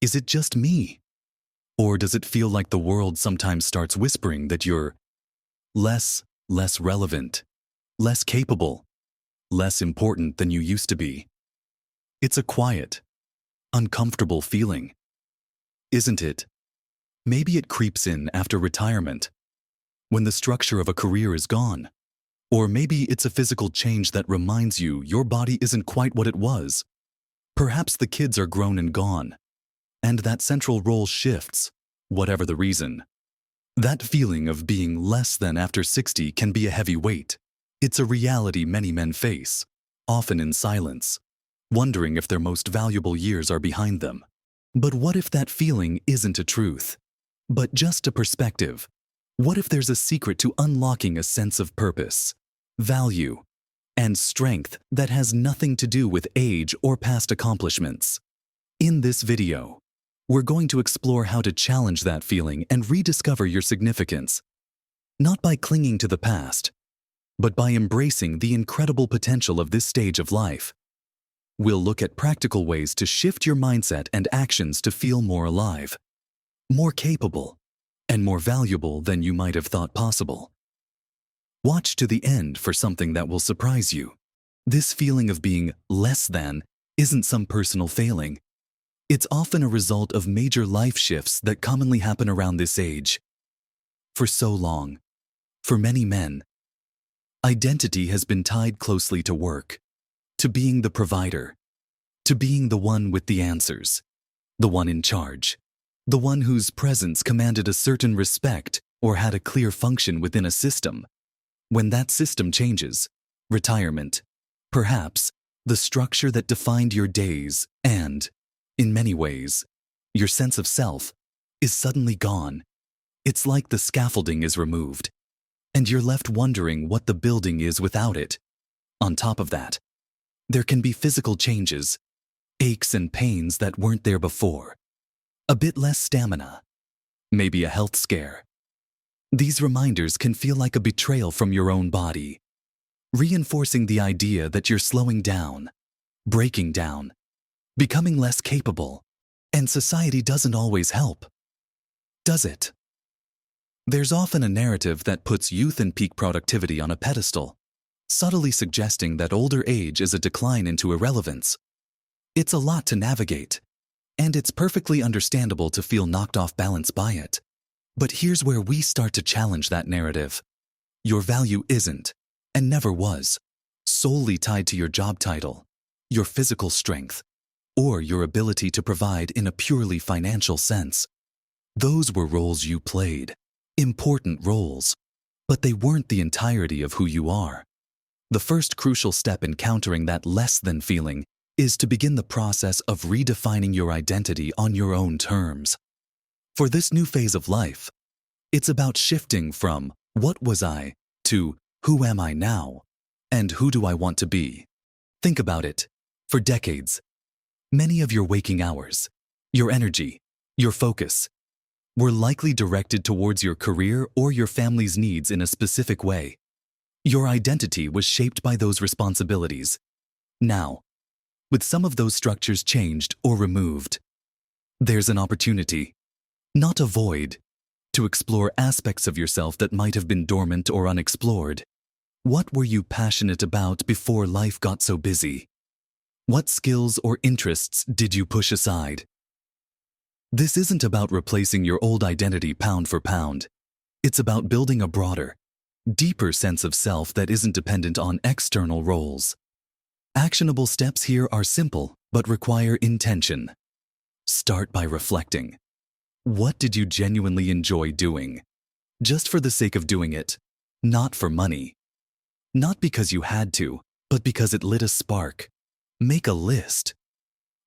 Is it just me? Or does it feel like the world sometimes starts whispering that you're less relevant, less capable, less important than you used to be? It's a quiet, uncomfortable feeling, isn't it? Maybe it creeps in after retirement, when the structure of a career is gone. Or maybe it's a physical change that reminds you your body isn't quite what it was. Perhaps the kids are grown and gone, and that central role shifts, whatever the reason. That feeling of being less than after 60 can be a heavy weight. It's a reality many men face, often in silence, wondering if their most valuable years are behind them. But what if that feeling isn't a truth, but just a perspective? What if there's a secret to unlocking a sense of purpose, value, and strength that has nothing to do with age or past accomplishments? In this video, we're going to explore how to challenge that feeling and rediscover your significance, not by clinging to the past, but by embracing the incredible potential of this stage of life. We'll look at practical ways to shift your mindset and actions to feel more alive, more capable, and more valuable than you might have thought possible. Watch to the end for something that will surprise you. This feeling of being less than isn't some personal failing. It's often a result of major life shifts that commonly happen around this age. For so long, for many men, identity has been tied closely to work, to being the provider, to being the one with the answers, the one in charge, the one whose presence commanded a certain respect or had a clear function within a system. When that system changes, retirement, perhaps the structure that defined your days and, in many ways, your sense of self, is suddenly gone. It's like the scaffolding is removed, and you're left wondering what the building is without it. On top of that, there can be physical changes, aches and pains that weren't there before, a bit less stamina, maybe a health scare. These reminders can feel like a betrayal from your own body, reinforcing the idea that you're slowing down, breaking down, becoming less capable, and society doesn't always help, does it? There's often a narrative that puts youth and peak productivity on a pedestal, subtly suggesting that older age is a decline into irrelevance. It's a lot to navigate, and it's perfectly understandable to feel knocked off balance by it. But here's where we start to challenge that narrative. Your value isn't, and never was, solely tied to your job title, your physical strength, or your ability to provide in a purely financial sense. Those were roles you played, important roles, but they weren't the entirety of who you are. The first crucial step in countering that less than feeling is to begin the process of redefining your identity on your own terms. For this new phase of life, it's about shifting from "what was I" to "who am I now?" and "who do I want to be?" Think about it. For decades, many of your waking hours, your energy, your focus, were likely directed towards your career or your family's needs in a specific way. Your identity was shaped by those responsibilities. Now, with some of those structures changed or removed, there's an opportunity, not a void, to explore aspects of yourself that might have been dormant or unexplored. What were you passionate about before life got so busy? What skills or interests did you push aside? This isn't about replacing your old identity pound for pound. It's about building a broader, deeper sense of self that isn't dependent on external roles. Actionable steps here are simple but require intention. Start by reflecting. What did you genuinely enjoy doing? Just for the sake of doing it, not for money. Not because you had to, but because it lit a spark. Make a list,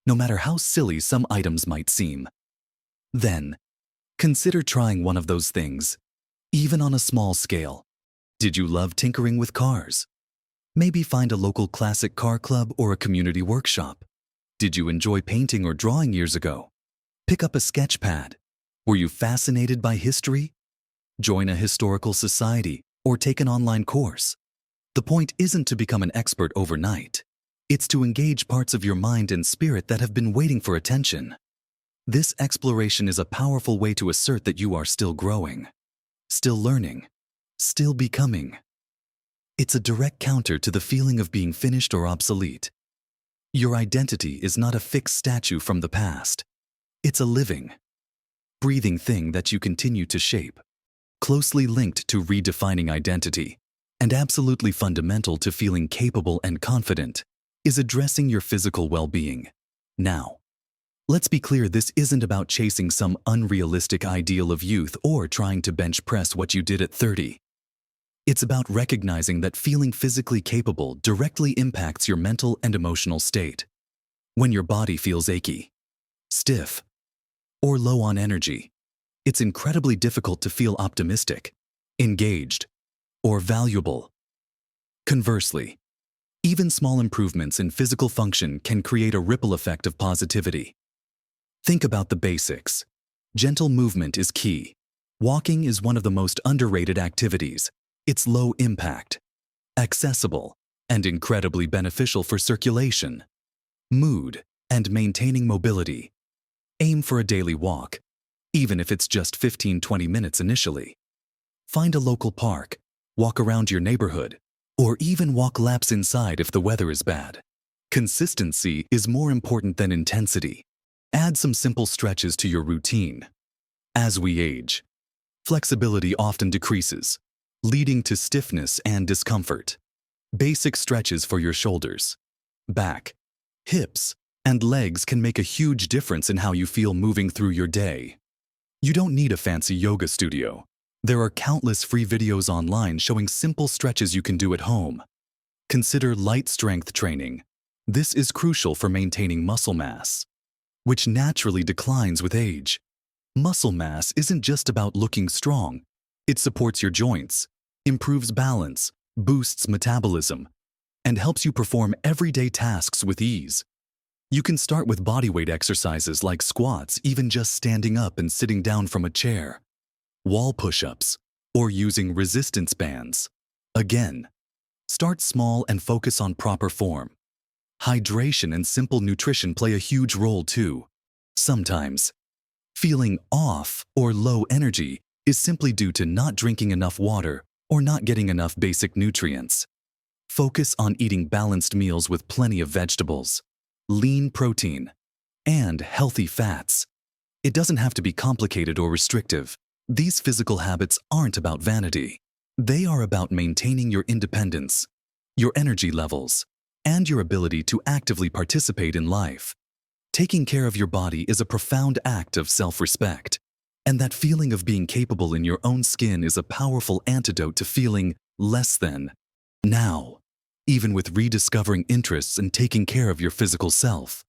no matter how silly some items might seem. Then, consider trying one of those things, even on a small scale. Did you love tinkering with cars? Maybe find a local classic car club or a community workshop. Did you enjoy painting or drawing years ago? Pick up a sketch pad. Were you fascinated by history? Join a historical society or take an online course. The point isn't to become an expert overnight. It's to engage parts of your mind and spirit that have been waiting for attention. This exploration is a powerful way to assert that you are still growing, still learning, still becoming. It's a direct counter to the feeling of being finished or obsolete. Your identity is not a fixed statue from the past. It's a living, breathing thing that you continue to shape. Closely linked to redefining identity, and absolutely fundamental to feeling capable and confident, is addressing your physical well-being. Now, let's be clear, this isn't about chasing some unrealistic ideal of youth or trying to bench press what you did at 30. It's about recognizing that feeling physically capable directly impacts your mental and emotional state. When your body feels achy, stiff, or low on energy, it's incredibly difficult to feel optimistic, engaged, or valuable. Conversely, even small improvements in physical function can create a ripple effect of positivity. Think about the basics. Gentle movement is key. Walking is one of the most underrated activities. It's low impact, accessible, and incredibly beneficial for circulation, mood, and maintaining mobility. Aim for a daily walk, even if it's just 15-20 minutes initially. Find a local park, walk around your neighborhood, or even walk laps inside if the weather is bad. Consistency is more important than intensity. Add some simple stretches to your routine. As we age, flexibility often decreases, leading to stiffness and discomfort. Basic stretches for your shoulders, back, hips, and legs can make a huge difference in how you feel moving through your day. You don't need a fancy yoga studio. There are countless free videos online showing simple stretches you can do at home. Consider light strength training. This is crucial for maintaining muscle mass, which naturally declines with age. Muscle mass isn't just about looking strong. It supports your joints, improves balance, boosts metabolism, and helps you perform everyday tasks with ease. You can start with bodyweight exercises like squats, even just standing up and sitting down from a chair, wall push-ups, or using resistance bands. Again, start small and focus on proper form. Hydration and simple nutrition play a huge role too. Sometimes, feeling off or low energy is simply due to not drinking enough water or not getting enough basic nutrients. Focus on eating balanced meals with plenty of vegetables, lean protein, and healthy fats. It doesn't have to be complicated or restrictive. These physical habits aren't about vanity. They are about maintaining your independence, your energy levels, and your ability to actively participate in life. Taking care of your body is a profound act of self-respect, and that feeling of being capable in your own skin is a powerful antidote to feeling less than. Now, even with rediscovering interests and taking care of your physical self,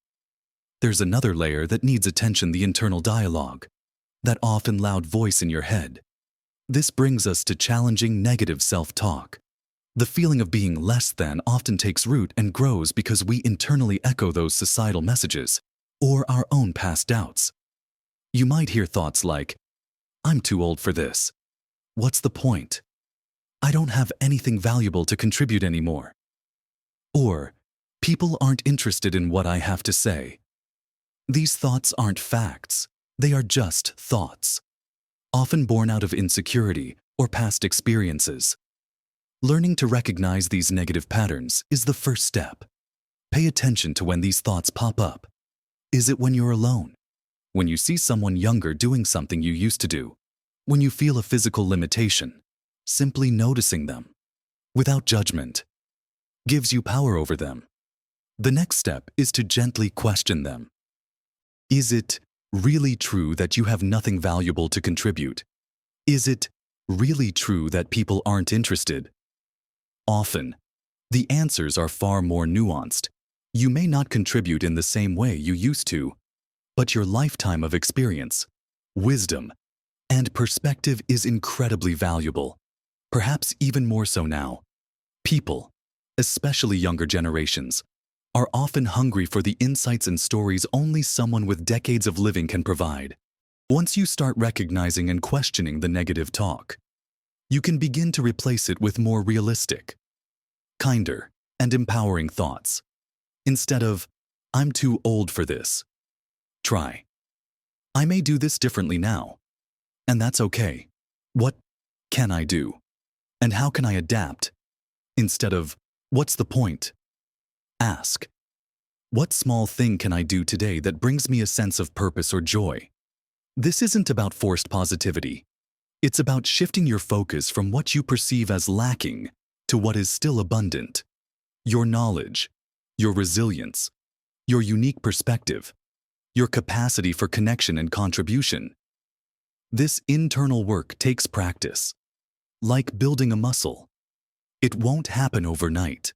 there's another layer that needs attention: the internal dialogue, that often loud voice in your head. This brings us to challenging negative self-talk. The feeling of being less than often takes root and grows because we internally echo those societal messages or our own past doubts. You might hear thoughts like, "I'm too old for this. What's the point? I don't have anything valuable to contribute anymore." Or, "People aren't interested in what I have to say." These thoughts aren't facts. They are just thoughts, often born out of insecurity or past experiences. Learning to recognize these negative patterns is the first step. Pay attention to when these thoughts pop up. Is it when you're alone? When you see someone younger doing something you used to do? When you feel a physical limitation? Simply noticing them, without judgment, gives you power over them. The next step is to gently question them. Is it really true that you have nothing valuable to contribute? Is it really true that people aren't interested? Often, the answers are far more nuanced. You may not contribute in the same way you used to, but your lifetime of experience, wisdom, and perspective is incredibly valuable, perhaps even more so now. People, especially younger generations, are often hungry for the insights and stories only someone with decades of living can provide. Once you start recognizing and questioning the negative talk, you can begin to replace it with more realistic, kinder, and empowering thoughts. Instead of, "I'm too old for this," try, I may do this differently now. And that's okay. What can I do? And how can I adapt? Instead of, what's the point? Ask, what small thing can I do today that brings me a sense of purpose or joy? This isn't about forced positivity. It's about shifting your focus from what you perceive as lacking to what is still abundant. Your knowledge, your resilience, your unique perspective, your capacity for connection and contribution. This internal work takes practice, like building a muscle. It won't happen overnight.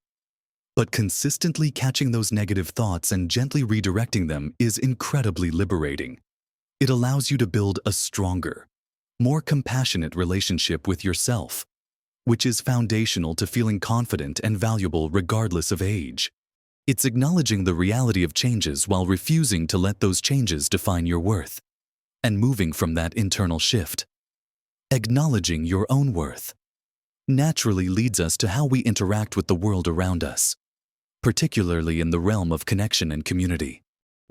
But consistently catching those negative thoughts and gently redirecting them is incredibly liberating. It allows you to build a stronger, more compassionate relationship with yourself, which is foundational to feeling confident and valuable regardless of age. It's acknowledging the reality of changes while refusing to let those changes define your worth, and moving from that internal shift. Acknowledging your own worth naturally leads us to how we interact with the world around us, particularly in the realm of connection and community.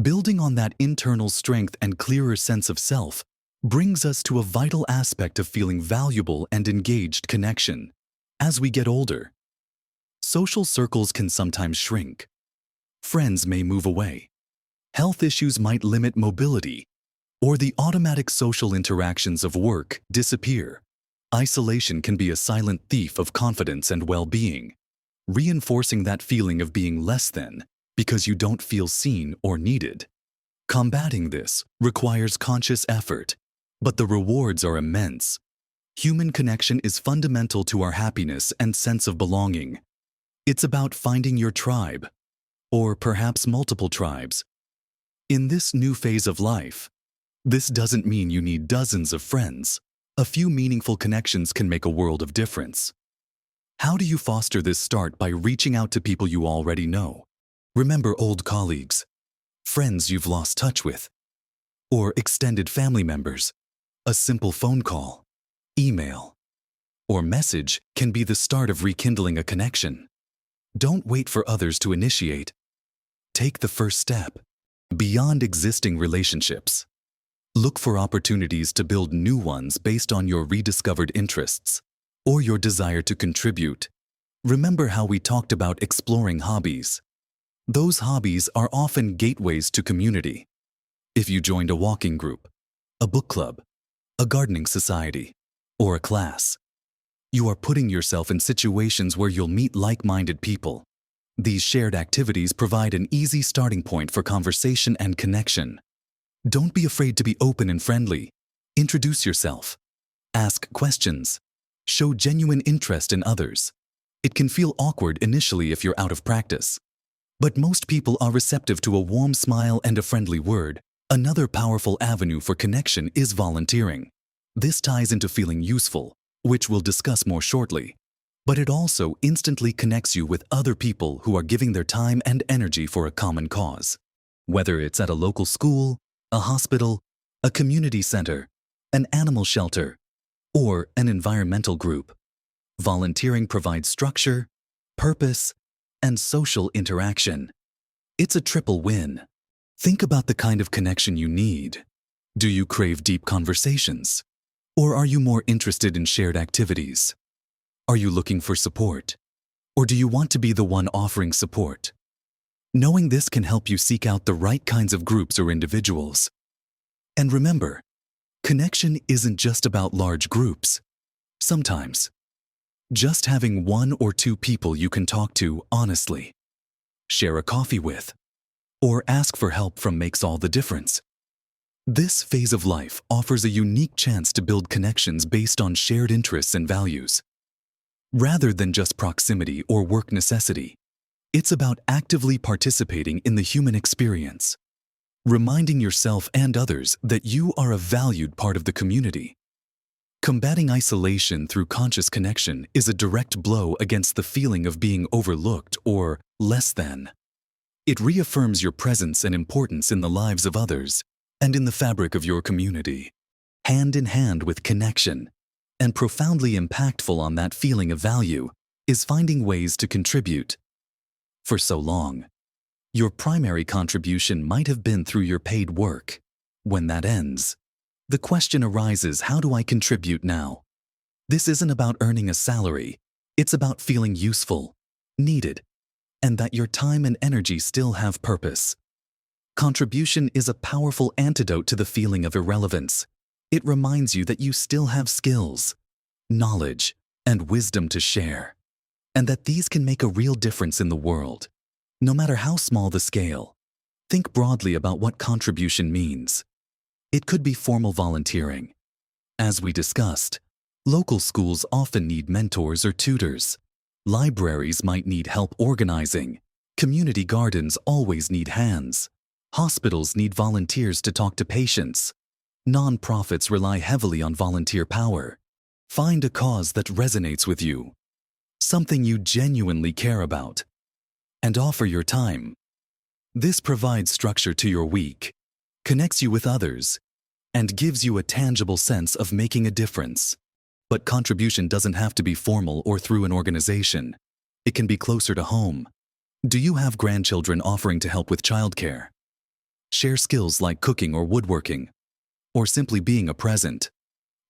Building on that internal strength and clearer sense of self brings us to a vital aspect of feeling valuable and engaged connection. As we get older, social circles can sometimes shrink. Friends may move away. Health issues might limit mobility, or the automatic social interactions of work disappear. Isolation can be a silent thief of confidence and well-being, reinforcing that feeling of being less than because you don't feel seen or needed. Combating this requires conscious effort, but the rewards are immense. Human connection is fundamental to our happiness and sense of belonging. It's about finding your tribe, or perhaps multiple tribes. In this new phase of life, this doesn't mean you need dozens of friends. A few meaningful connections can make a world of difference. How do you foster this? Start by reaching out to people you already know. Remember old colleagues, friends you've lost touch with, or extended family members. A simple phone call, email, or message can be the start of rekindling a connection. Don't wait for others to initiate. Take the first step. Beyond existing relationships, look for opportunities to build new ones based on your rediscovered interests or your desire to contribute. Remember how we talked about exploring hobbies? Those hobbies are often gateways to community. If you joined a walking group, a book club, a gardening society, or a class, you are putting yourself in situations where you'll meet like-minded people. These shared activities provide an easy starting point for conversation and connection. Don't be afraid to be open and friendly. Introduce yourself. Ask questions. Show genuine interest in others. It can feel awkward initially if you're out of practice, but most people are receptive to a warm smile and a friendly word. Another powerful avenue for connection is volunteering. This ties into feeling useful, which we'll discuss more shortly, but it also instantly connects you with other people who are giving their time and energy for a common cause. Whether it's at a local school, a hospital, a community center, an animal shelter, or an environmental group, volunteering provides structure, purpose, and social interaction. It's a triple win. Think about the kind of connection you need. Do you crave deep conversations? Or are you more interested in shared activities? Are you looking for support? Or do you want to be the one offering support? Knowing this can help you seek out the right kinds of groups or individuals. And remember, connection isn't just about large groups. Sometimes, just having one or two people you can talk to honestly, share a coffee with, or ask for help from makes all the difference. This phase of life offers a unique chance to build connections based on shared interests and values. Rather than just proximity or work necessity, it's about actively participating in the human experience, reminding yourself and others that you are a valued part of the community. Combating isolation through conscious connection is a direct blow against the feeling of being overlooked or less than. It reaffirms your presence and importance in the lives of others and in the fabric of your community. Hand in hand with connection, and profoundly impactful on that feeling of value, is finding ways to contribute. For so long, your primary contribution might have been through your paid work. When that ends, the question arises, how do I contribute now? This isn't about earning a salary. It's about feeling useful, needed, and that your time and energy still have purpose. Contribution is a powerful antidote to the feeling of irrelevance. It reminds you that you still have skills, knowledge, and wisdom to share, and that these can make a real difference in the world, no matter how small the scale. Think broadly about what contribution means. It could be formal volunteering. As we discussed, local schools often need mentors or tutors. Libraries might need help organizing. Community gardens always need hands. Hospitals need volunteers to talk to patients. Nonprofits rely heavily on volunteer power. Find a cause that resonates with you, something you genuinely care about, and offer your time. This provides structure to your week, connects you with others, and gives you a tangible sense of making a difference. But contribution doesn't have to be formal or through an organization. It can be closer to home. Do you have grandchildren offering to help with childcare? Share skills like cooking or woodworking, or simply being a present.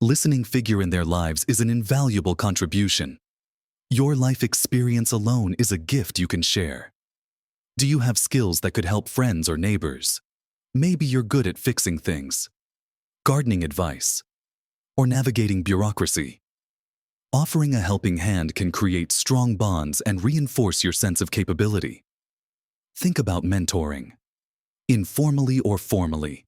Listening figure in their lives is an invaluable contribution. Your life experience alone is a gift you can share. Do you have skills that could help friends or neighbors? Maybe you're good at fixing things, gardening advice, or navigating bureaucracy. Offering a helping hand can create strong bonds and reinforce your sense of capability. Think about mentoring. Informally or formally,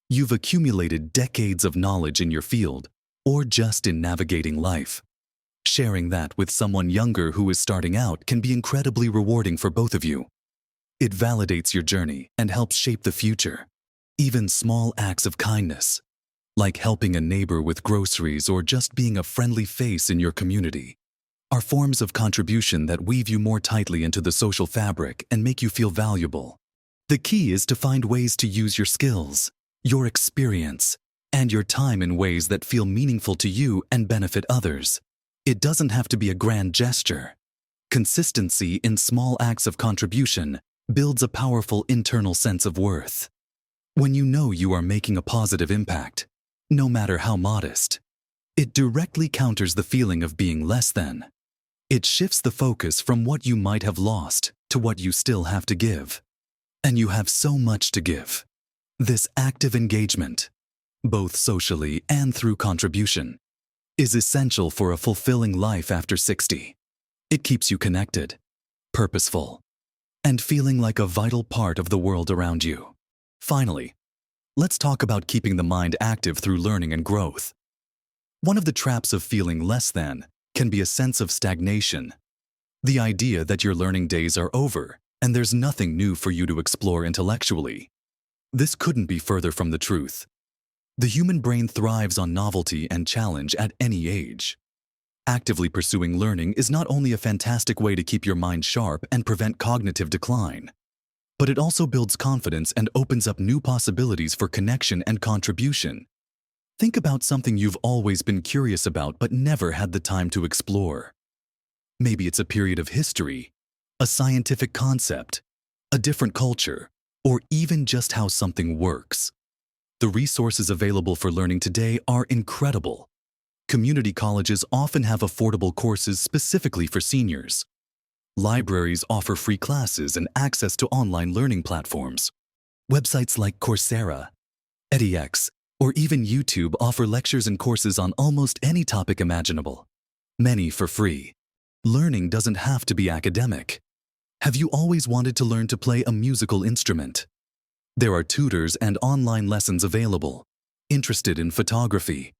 you've accumulated decades of knowledge in your field, or just in navigating life. Sharing that with someone younger who is starting out can be incredibly rewarding for both of you. It validates your journey and helps shape the future. Even small acts of kindness, like helping a neighbor with groceries or just being a friendly face in your community, are forms of contribution that weave you more tightly into the social fabric and make you feel valuable. The key is to find ways to use your skills, your experience, and your time in ways that feel meaningful to you and benefit others. It doesn't have to be a grand gesture. Consistency in small acts of contribution builds a powerful internal sense of worth. When you know you are making a positive impact, no matter how modest, it directly counters the feeling of being less than. It shifts the focus from what you might have lost to what you still have to give. And you have so much to give. This active engagement, both socially and through contribution, is essential for a fulfilling life after 60. It keeps you connected, purposeful, and feeling like a vital part of the world around you. Finally, let's talk about keeping the mind active through learning and growth. One of the traps of feeling less than can be a sense of stagnation. The idea that your learning days are over and there's nothing new for you to explore intellectually. This couldn't be further from the truth. The human brain thrives on novelty and challenge at any age. Actively pursuing learning is not only a fantastic way to keep your mind sharp and prevent cognitive decline, but it also builds confidence and opens up new possibilities for connection and contribution. Think about something you've always been curious about but never had the time to explore. Maybe it's a period of history, a scientific concept, a different culture, or even just how something works. The resources available for learning today are incredible. Community colleges often have affordable courses specifically for seniors. Libraries offer free classes and access to online learning platforms. Websites like Coursera, edX, or even YouTube offer lectures and courses on almost any topic imaginable, many for free. Learning doesn't have to be academic. Have you always wanted to learn to play a musical instrument? There are tutors and online lessons available. Interested in photography?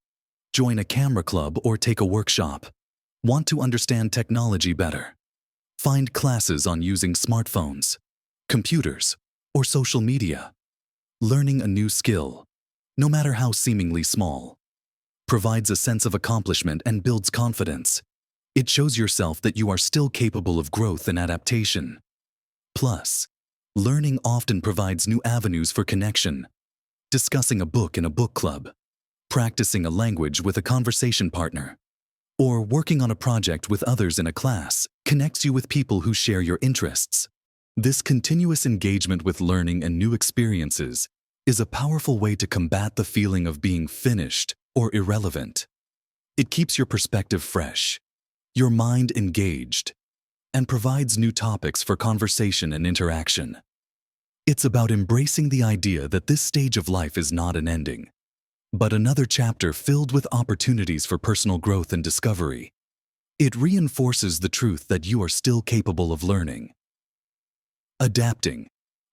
Join a camera club or take a workshop. Want to understand technology better? Find classes on using smartphones, computers, or social media. Learning a new skill, no matter how seemingly small, provides a sense of accomplishment and builds confidence. It shows yourself that you are still capable of growth and adaptation. Plus, learning often provides new avenues for connection. Discussing a book in a book club, practicing a language with a conversation partner, or working on a project with others in a class connects you with people who share your interests. This continuous engagement with learning and new experiences is a powerful way to combat the feeling of being finished or irrelevant. It keeps your perspective fresh, your mind engaged, and provides new topics for conversation and interaction. It's about embracing the idea that this stage of life is not an ending, but another chapter filled with opportunities for personal growth and discovery. It reinforces the truth that you are still capable of learning, adapting,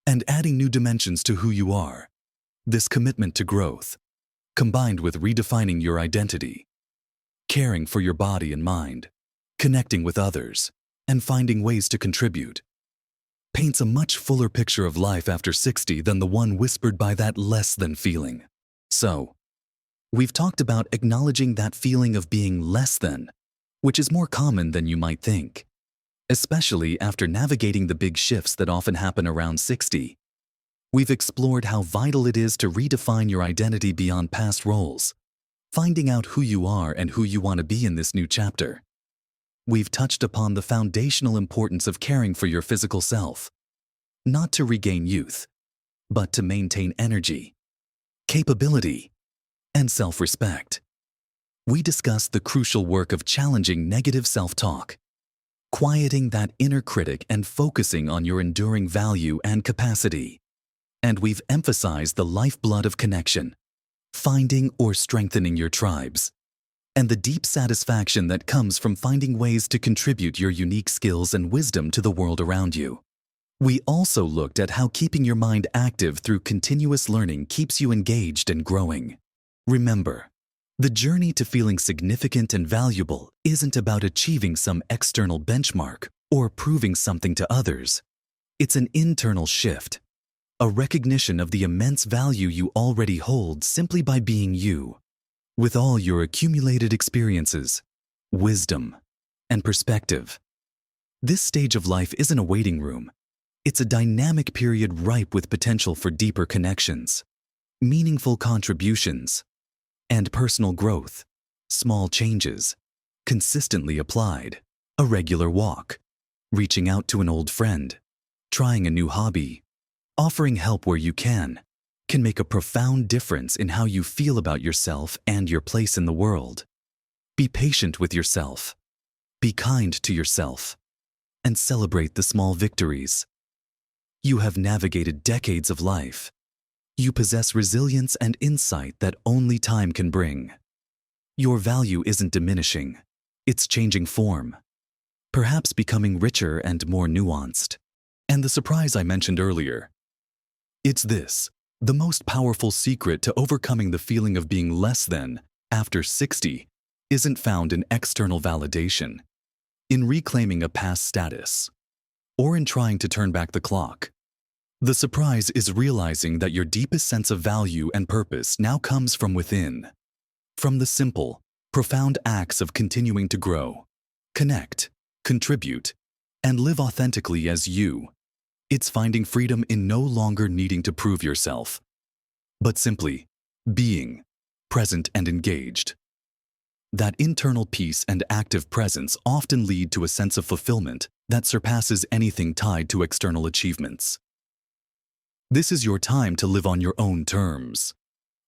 and adding new dimensions to who you are. This commitment to growth, combined with redefining your identity, caring for your body and mind, connecting with others, and finding ways to contribute, paints a much fuller picture of life after 60 than the one whispered by that less than feeling. So, we've talked about acknowledging that feeling of being less than, which is more common than you might think, especially after navigating the big shifts that often happen around 60. We've explored how vital it is to redefine your identity beyond past roles, finding out who you are and who you want to be in this new chapter. We've touched upon the foundational importance of caring for your physical self, not to regain youth, but to maintain energy, capability, and self-respect. We discussed the crucial work of challenging negative self-talk, quieting that inner critic and focusing on your enduring value and capacity. And we've emphasized the lifeblood of connection, finding or strengthening your tribes, and the deep satisfaction that comes from finding ways to contribute your unique skills and wisdom to the world around you. We also looked at how keeping your mind active through continuous learning keeps you engaged and growing. Remember, the journey to feeling significant and valuable isn't about achieving some external benchmark or proving something to others. It's an internal shift, a recognition of the immense value you already hold simply by being you, with all your accumulated experiences, wisdom, and perspective. This stage of life isn't a waiting room. It's a dynamic period ripe with potential for deeper connections, meaningful contributions, and personal growth. Small changes, consistently applied, a regular walk, reaching out to an old friend, trying a new hobby, offering help where you can make a profound difference in how you feel about yourself and your place in the world. Be patient with yourself, be kind to yourself, and celebrate the small victories. You have navigated decades of life. You possess resilience and insight that only time can bring. Your value isn't diminishing, it's changing form, perhaps becoming richer and more nuanced. And the surprise I mentioned earlier, it's this: the most powerful secret to overcoming the feeling of being less than after 60 isn't found in external validation, in reclaiming a past status, or in trying to turn back the clock. The surprise is realizing that your deepest sense of value and purpose now comes from within, from the simple, profound acts of continuing to grow, connect, contribute, and live authentically as you. It's finding freedom in no longer needing to prove yourself, but simply being present and engaged. That internal peace and active presence often lead to a sense of fulfillment that surpasses anything tied to external achievements. This is your time to live on your own terms,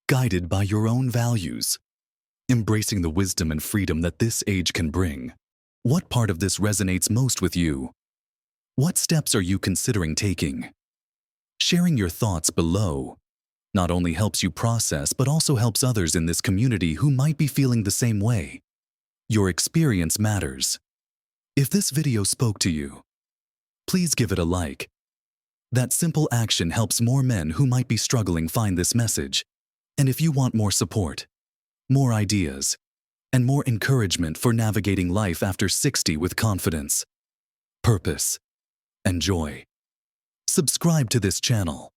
guided by your own values, embracing the wisdom and freedom that this age can bring. What part of this resonates most with you? What steps are you considering taking? Sharing your thoughts below not only helps you process but also helps others in this community who might be feeling the same way. Your experience matters. If this video spoke to you, please give it a like. That simple action helps more men who might be struggling find this message. And if you want more support, more ideas, and more encouragement for navigating life after 60 with confidence, purpose, and joy, subscribe to this channel.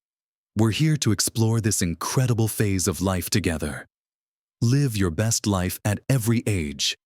We're here to explore this incredible phase of life together. Live your best life at every age.